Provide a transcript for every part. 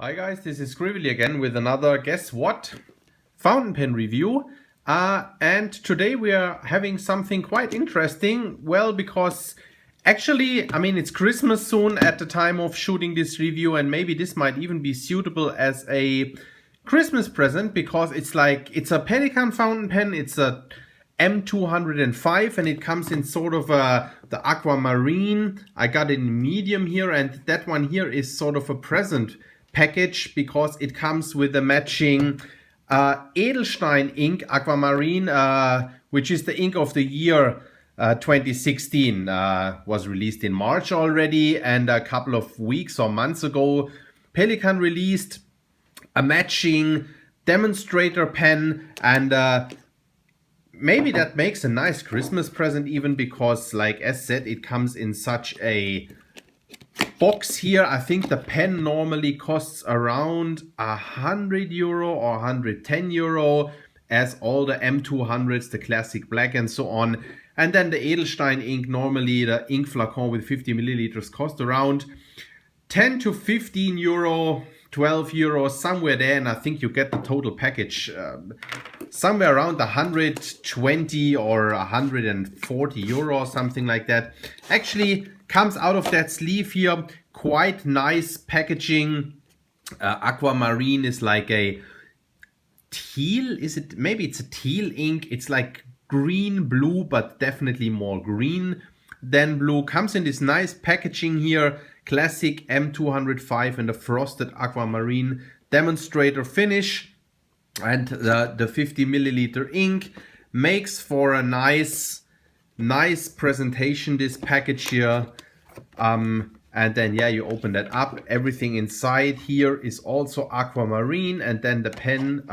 Hi guys, this is Scribbly again with another guess what fountain pen review. And today we are having something quite interesting. Well, because actually, I mean, it's Christmas soon at the time of shooting this review, and maybe this might even be suitable as a Christmas present because it's a Pelikan fountain pen. It's a M205 and it comes in sort of the Aquamarine. I got it in medium here, and that one here is sort of a present package because it comes with a matching Edelstein ink Aquamarine, which is the ink of the year 2016. Was released in March already, and a couple of weeks or months ago Pelikan released a matching demonstrator pen, and maybe that makes a nice Christmas present even because, like as said, it comes in such a box here. I think the pen normally costs around €100 or €110, as all the M200s, the classic black and so on. And then the Edelstein ink, normally the ink flacon with 50 milliliters cost around 10 to 15 euro, 12 euros, somewhere there. And I think you get the total package somewhere around 120 or 140 euro, something like that. Actually comes out of that sleeve here. Quite nice packaging. Aquamarine is like a teal, is it? Maybe it's a teal ink. It's like green blue, but definitely more green than blue. Comes in this nice packaging here. Classic M205 and a frosted aquamarine demonstrator finish. And the 50 milliliter ink makes for a nice presentation, this package here. And then yeah, you open that up. Everything inside here is also aquamarine, and then the pen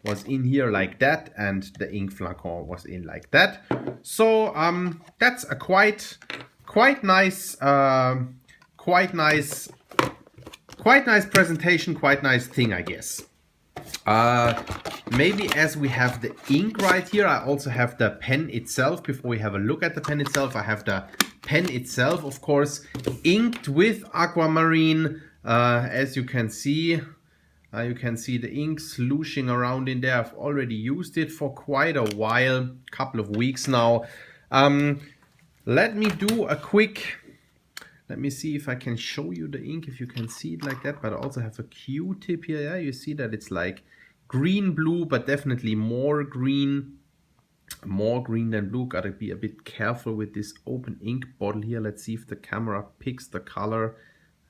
was in here like that, and the ink flacon was in like that. So that's a quite nice presentation, quite nice thing, I guess. Maybe as we have the ink right here, I also have the pen itself. Before we have a look at the pen itself, I have the pen itself, of course, inked with aquamarine. As you can see the ink sloshing around in there. I've already used it for quite a while, couple of weeks now. Let me do a quick, let me see if I can show you the ink, if you can see it like that. But I also have a Q-tip here. Yeah, you see that it's like green blue, but definitely more green than blue. Gotta be a bit careful with this open ink bottle here. Let's see if the camera picks the color.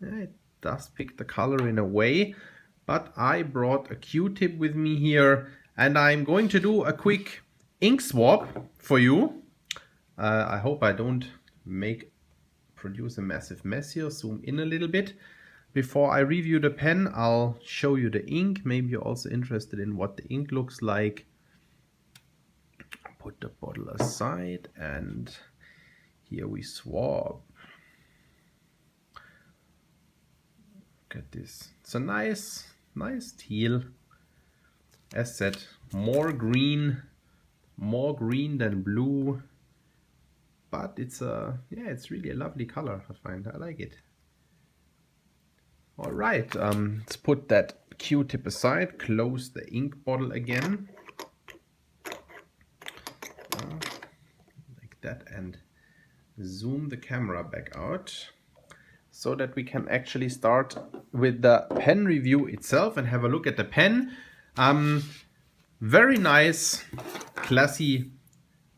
It does pick the color in a way, but I brought a Q-tip with me here, and I'm going to do a quick ink swab for you. I hope I don't produce a massive mess here. Zoom in a little bit. Before I review the pen, I'll show you the ink. Maybe you're also interested in what the ink looks like. Put the bottle aside, and here we swab. Look at this. It's a nice teal. As said, more green than blue. But it's it's really a lovely color, I find. I like it. All right, let's put that Q-tip aside, close the ink bottle again. Like that, and zoom the camera back out so that we can actually start with the pen review itself and have a look at the pen. Very nice, classy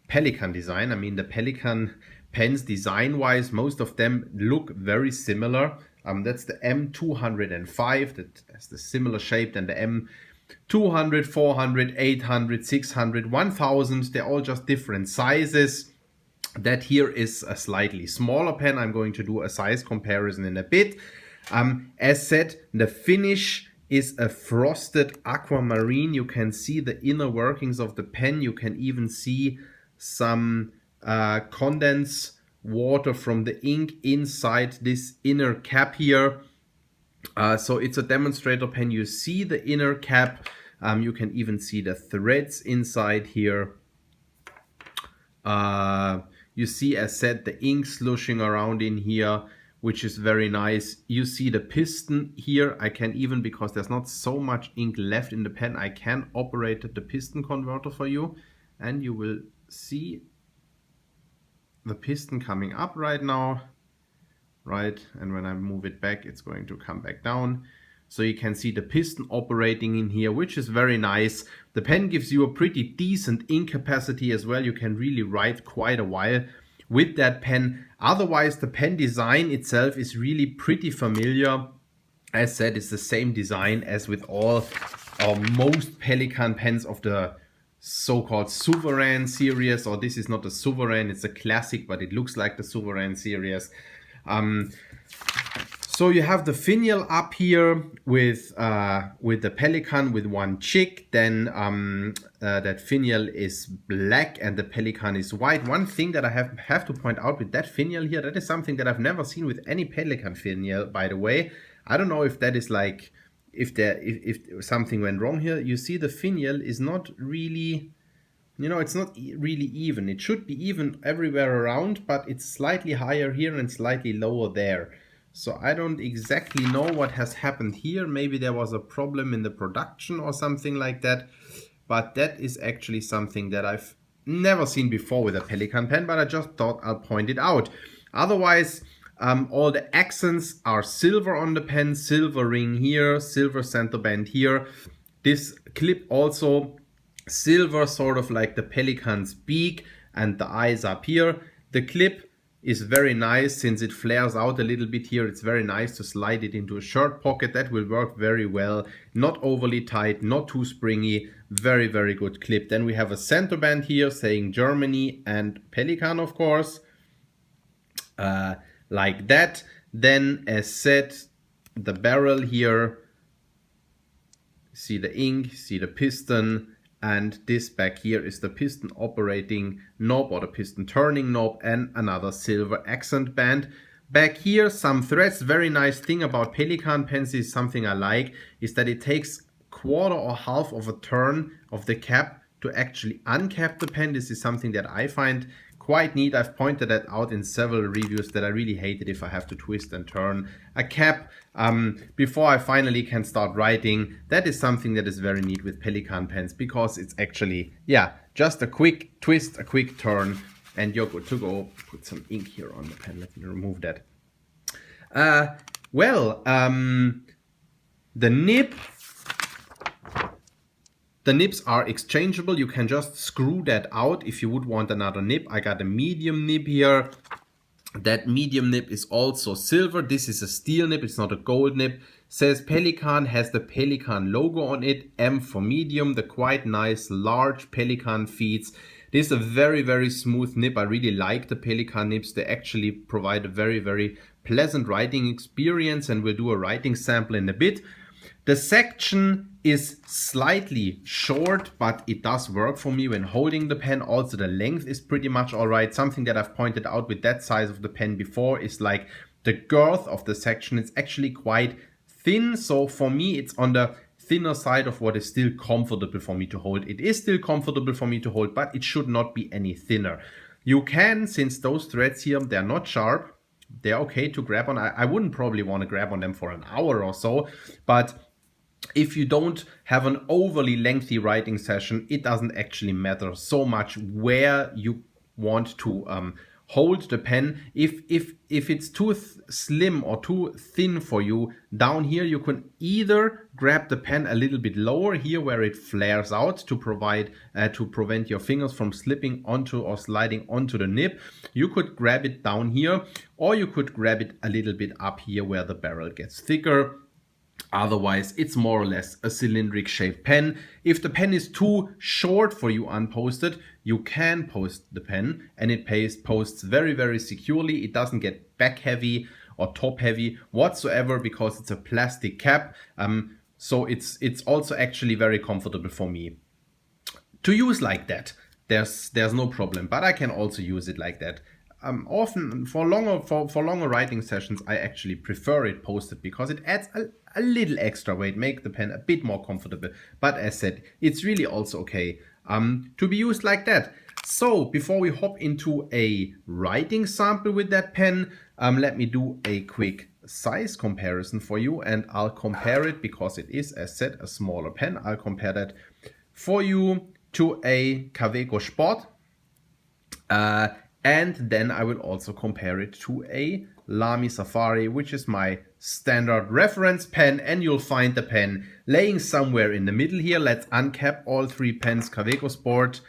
Pelikan design. I mean, the Pelikan pens design-wise, most of them look very similar. That's the M205 that has the similar shape than the M200, 400, 800, 600, 1000. They're all just different sizes. That here is a slightly smaller pen. I'm going to do a size comparison in a bit. As said, the finish is a frosted aquamarine. You can see the inner workings of the pen. You can even see some condense water from the ink inside this inner cap here. So it's a demonstrator pen. You see the inner cap. You can even see the threads inside here. You see, as said, the ink sloshing around in here. which is very nice. You see the piston here. I can even, because there's not so much ink left in the pen, I can operate the piston converter for you, and you will see the piston coming up right now, right? And when I move it back, it's going to come back down. So you can see the piston operating in here, which is very nice. The pen gives you a pretty decent ink capacity as well. You can really write quite a while with that pen. Otherwise, the pen design itself is really pretty familiar. As said, it's the same design as with all or most Pelikan pens of the so-called Sovereign series, or this is not a Sovereign, it's a classic, but it looks like the Sovereign series. So you have the finial up here with the Pelikan with one chick. Then that finial is black and the Pelikan is white. One thing that I have to point out with that finial here, that is something that I've never seen with any Pelikan finial, by the way. I don't know if that is like, if something went wrong here. You see the finial is not really, you know, it's not really even. It should be even everywhere around, but it's slightly higher here and slightly lower there. So I don't exactly know what has happened here. Maybe there was a problem in the production or something like that. But that is actually something that I've never seen before with a Pelikan pen, but I just thought I'll point it out. Otherwise, all the accents are silver on the pen, silver ring here, silver center band here. This clip also silver, sort of like the Pelikan's beak and the eyes up here. The clip is very nice since it flares out a little bit here. It's very nice to slide it into a shirt pocket. That will work very well. Not overly tight, not too springy. Very, very good clip. Then we have a center band here saying Germany and Pelikan, of course. Like that. Then, as said, the barrel here. See the ink, see the piston. And this back here is the piston operating knob or the piston turning knob, and another silver accent band. Back here, some threads. Very nice thing about Pelikan pens is something I like, is that it takes quarter or half of a turn of the cap to actually uncap the pen. This is something that I find quite neat. I've pointed that out in several reviews that I really hate it if I have to twist and turn a cap before I finally can start writing. That is something that is very neat with Pelikan pens, because it's actually, yeah, just a quick twist, a quick turn, and you're good to go. Put some ink here on the pen. Let me remove that. The nibs are exchangeable. You can just screw that out if you would want another nib. I got a medium nib here. That medium nib is also silver. This is a steel nib. It's not a gold nib. Says Pelikan, has the Pelikan logo on it. M for medium. The quite nice large Pelikan feeds. This is a very, very smooth nib. I really like the Pelikan nibs. They actually provide a very, very pleasant writing experience, and we'll do a writing sample in a bit. The section is slightly short, but it does work for me when holding the pen. Also, the length is pretty much all right. Something that I've pointed out with that size of the pen before is like the girth of the section. It's actually quite thin. So for me, it's on the thinner side of what is still comfortable for me to hold. It is still comfortable for me to hold, but it should not be any thinner. You can, since those threads here, they're not sharp, they're okay to grab on. I wouldn't probably want to grab on them for an hour or so, but if you don't have an overly lengthy writing session, it doesn't actually matter so much where you want to hold the pen. If it's too slim or too thin for you, down here you can either grab the pen a little bit lower here where it flares out to prevent your fingers from slipping onto or sliding onto the nib. You could grab it down here, or you could grab it a little bit up here where the barrel gets thicker. Otherwise, it's more or less a cylindric shaped pen. If the pen is too short for you unposted, you can post the pen, and it posts very, very securely. It doesn't get back heavy or top heavy whatsoever because it's a plastic cap. So it's also actually very comfortable for me to use like that. There's no problem, but I can also use it like that. Often for longer writing sessions, I actually prefer it posted because it adds a little extra weight, make the pen a bit more comfortable. But as said, it's really also okay to be used like that. So before we hop into a writing sample with that pen, let me do a quick size comparison for you, and I'll compare it because it is, as said, a smaller pen. I'll compare that for you to a Kaweco Sport, and then I will also compare it to a Lamy Safari, which is my standard reference pen, and you'll find the pen laying somewhere in the middle here. Let's uncap all three pens: Kaweco Sport,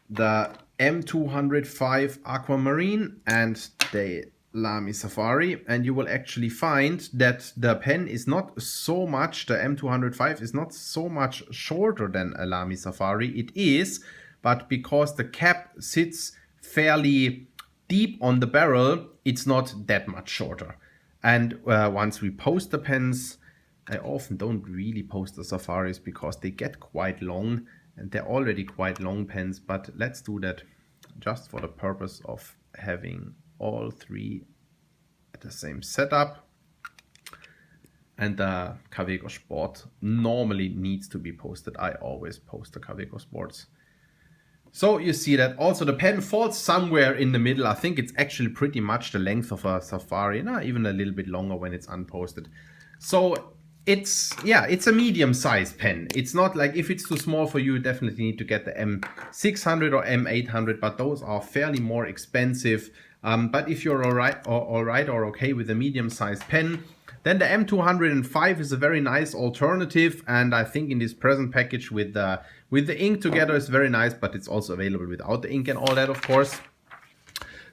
the M205 Aquamarine, and the Lamy Safari, and you will actually find that the pen is not so much, the M205 is not so much shorter than a Lamy Safari. It is, but because the cap sits fairly deep on the barrel, it's not that much shorter. And once we post the pens, I often don't really post the Safaris because they get quite long, and they're already quite long pens, but let's do that just for the purpose of having all three at the same setup. And the Kaweco Sport normally needs to be posted. I always post the Kaweco Sports. So you see that also the pen falls somewhere in the middle. I think it's actually pretty much the length of a Safari, even a little bit longer when it's unposted. So it's a medium-sized pen. It's not like, if it's too small for you, you definitely need to get the M600 or M800, but those are fairly more expensive. But if you're all right or okay with a medium-sized pen, then the M205 is a very nice alternative, and I think in this present package with the ink together is very nice, but it's also available without the ink and all that, of course.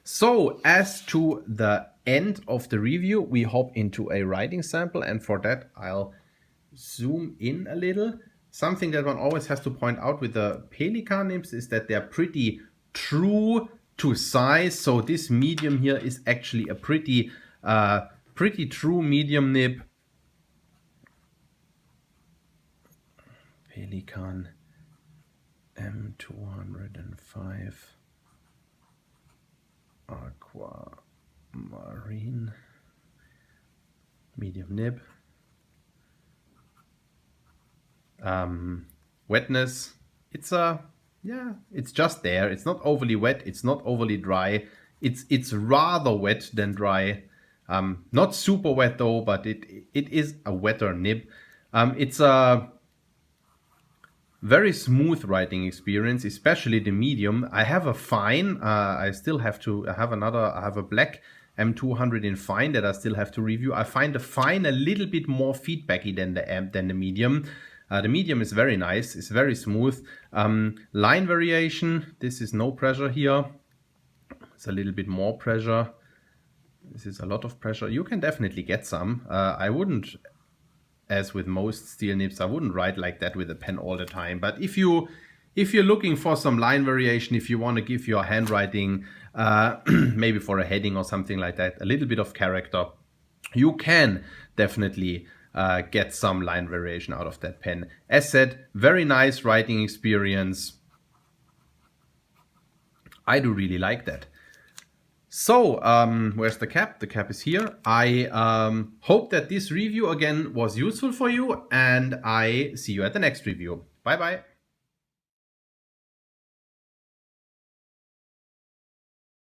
So as to the end of the review, we hop into a writing sample, and for that I'll zoom in a little. Something that one always has to point out with the Pelikan nibs is that they're pretty true to size. So this medium here is actually a pretty true medium nib. Pelikan M205 Aquamarine medium nib. Wetness, it's just there. It's not overly wet, it's not overly dry. It's rather wet than dry. Not super wet though, but it is a wetter nib. It's a very smooth writing experience, especially the medium. I have a fine. I still have to. I have a black M200 in fine that I still have to review. I find the fine a little bit more feedbacky than the medium. The medium is very nice. It's very smooth. Line variation. This is no pressure here. It's a little bit more pressure. This is a lot of pressure. You can definitely get some. I wouldn't, as with most steel nibs, I wouldn't write like that with a pen all the time. But if you're looking for some line variation, if you want to give your handwriting, maybe for a heading or something like that, a little bit of character, you can definitely get some line variation out of that pen. As said, very nice writing experience. I do really like that. So, where's the cap? The cap is here. I hope that this review again was useful for you, and I see you at the next review. Bye bye.